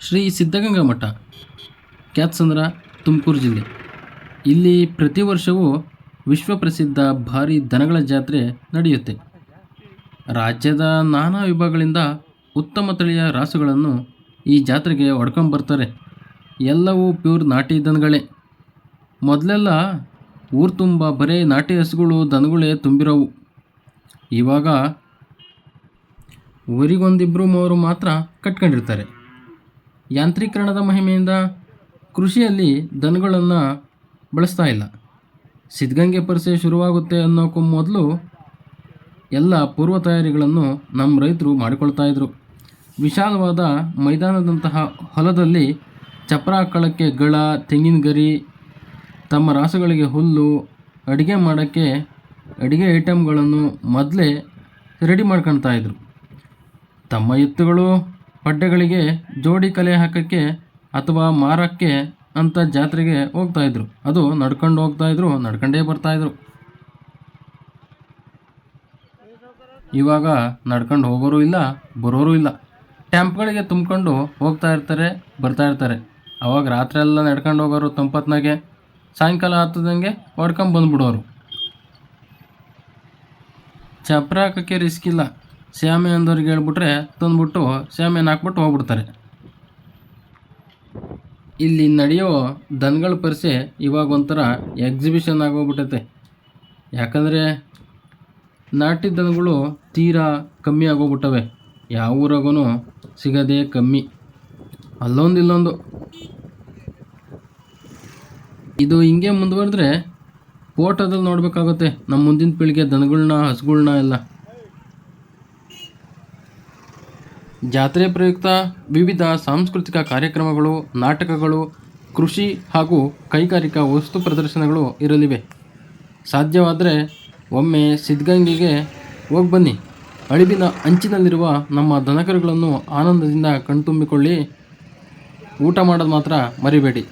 ಶ್ರೀ ಸಿದ್ಧಗಂಗಾ ಮಠ, ಕ್ಯಾತ್ಸಂದ್ರ, ತುಮಕೂರು ಜಿಲ್ಲೆ. ಇಲ್ಲಿ ಪ್ರತಿ ವರ್ಷವೂ ವಿಶ್ವಪ್ರಸಿದ್ಧ ಭಾರಿ ದನಗಳ ಜಾತ್ರೆ ನಡೆಯುತ್ತೆ. ರಾಜ್ಯದ ನಾನಾ ವಿಭಾಗಗಳಿಂದ ಉತ್ತಮ ತಳಿಯ ರಾಸುಗಳನ್ನು ಈ ಜಾತ್ರೆಗೆ ಹೊಡ್ಕೊಂಬರ್ತಾರೆ. ಎಲ್ಲವೂ ಪ್ಯೂರ್ ನಾಟಿ ದನಗಳೇ. ಮೊದಲೆಲ್ಲ ಊರು ತುಂಬ ಬರೀ ನಾಟಿ ಹಸುಗಳು ದನಗಳೇ ತುಂಬಿರೋವು. ಇವಾಗ ಊರಿಗೊಂದಿಬ್ಬರು ಮೂವರು ಮಾತ್ರ ಕಟ್ಕೊಂಡಿರ್ತಾರೆ. ಯಾಂತ್ರೀಕರಣದ ಮಹಿಮೆಯಿಂದ ಕೃಷಿಯಲ್ಲಿ ದನಗಳನ್ನು ಬಳಸ್ತಾ ಇಲ್ಲ. ಸಿದ್ಧಗಂಗೆ ಪರಿಸೆ ಶುರುವಾಗುತ್ತೆ ಅನ್ನೋಕ್ಕೂ ಮೊದಲು ಎಲ್ಲ ಪೂರ್ವ ತಯಾರಿಗಳನ್ನು ನಮ್ಮ ರೈತರು ಮಾಡಿಕೊಳ್ತಾ ಇದ್ರು. ವಿಶಾಲವಾದ ಮೈದಾನದಂತಹ ಹೊಲದಲ್ಲಿ ಚಪ್ರ ಹಾಕೊಳ್ಳೋಕ್ಕೆ ಗಳ, ತೆಂಗಿನ ಗರಿ, ತಮ್ಮ ರಾಸುಗಳಿಗೆ ಹುಲ್ಲು, ಅಡುಗೆ ಮಾಡೋಕ್ಕೆ ಅಡುಗೆ ಐಟಮ್ಗಳನ್ನು ಮೊದಲೇ ರೆಡಿ ಮಾಡ್ಕೊಳ್ತಾ ಇದ್ರು. ತಮ್ಮ ಎತ್ತುಗಳು ಪಡ್ಡೆಗಳಿಗೆ ಜೋಡಿ ಕಲೆ ಹಾಕೋಕ್ಕೆ ಅಥವಾ ಮಾರೋಕ್ಕೆ ಅಂತ ಜಾತ್ರೆಗೆ ಹೋಗ್ತಾಯಿದ್ರು. ಅದು ನಡ್ಕೊಂಡು ಹೋಗ್ತಾಯಿದ್ರು, ನಡ್ಕೊಂಡೇ ಬರ್ತಾಯಿದ್ರು. ಇವಾಗ ನಡ್ಕೊಂಡು ಹೋಗೋರು ಇಲ್ಲ, ಬರೋರು ಇಲ್ಲ. ಟ್ಯಾಂಪ್ಗಳಿಗೆ ತುಂಬಿಕೊಂಡು ಹೋಗ್ತಾ ಇರ್ತಾರೆ, ಬರ್ತಾ ಇರ್ತಾರೆ. ಅವಾಗ ರಾತ್ರಿ ಎಲ್ಲ ನಡ್ಕೊಂಡು ಹೋಗೋರು ತಂಪತ್ನಾಗೆ, ಸಾಯಂಕಾಲ ಹತ್ತದಂಗೆ ಹೊಡ್ಕೊಂಡು ಬಂದುಬಿಡೋರು. ಚಪ್ರ ಹಾಕೋಕ್ಕೆ ರಿಸ್ಕ್ ಇಲ್ಲ. ಸ್ಯಾಮೆ ಅಂದವ್ರಿಗೆ ಹೇಳ್ಬಿಟ್ರೆ ತಂದುಬಿಟ್ಟು ಸ್ಯಾಮೆನ ಹಾಕ್ಬಿಟ್ಟು ಹೋಗ್ಬಿಡ್ತಾರೆ. ಇಲ್ಲಿ ನಡೆಯೋ ದನಗಳ ಪರಿಸೆ ಇವಾಗ ಒಂಥರ ಎಕ್ಸಿಬಿಷನ್ ಆಗೋಗ್ಬಿಟ್ಟೈತೆ. ಯಾಕಂದರೆ ನಾಟಿ ದನಗಳು ತೀರಾ ಕಮ್ಮಿ ಆಗೋಗ್ಬಿಟ್ಟವೆ. ಯಾವ ಊರಾಗೂ ಸಿಗೋದೇ ಕಮ್ಮಿ, ಅಲ್ಲೊಂದು ಇಲ್ಲೊಂದು. ಇದು ಹಿಂಗೆ ಮುಂದುವರೆದ್ರೆ ಫೋಟೋದಲ್ಲಿ ನೋಡಬೇಕಾಗುತ್ತೆ ನಮ್ಮ ಮುಂದಿನ ಪೀಳಿಗೆ ದನಗಳನ್ನ, ಹಸುಗಳ್ನ ಎಲ್ಲ. ಜಾತ್ರೆ ಪ್ರಯುಕ್ತ ವಿವಿಧ ಸಾಂಸ್ಕೃತಿಕ ಕಾರ್ಯಕ್ರಮಗಳು, ನಾಟಕಗಳು, ಕೃಷಿ ಹಾಗೂ ಕೈಗಾರಿಕಾ ವಸ್ತು ಪ್ರದರ್ಶನಗಳು ಇರಲಿವೆ. ಸಾಧ್ಯವಾದರೆ ಒಮ್ಮೆ ಸಿದ್ಧಗಂಗೆಗೆ ಹೋಗಿ ಬನ್ನಿ. ಅಳಿವಿನ ಅಂಚಿನಲ್ಲಿರುವ ನಮ್ಮ ದನಕರುಗಳನ್ನು ಆನಂದದಿಂದ ಕಣ್ತುಂಬಿಕೊಳ್ಳಿ. ಊಟ ಮಾಡೋದು ಮಾತ್ರ ಮರಿಬೇಡಿ.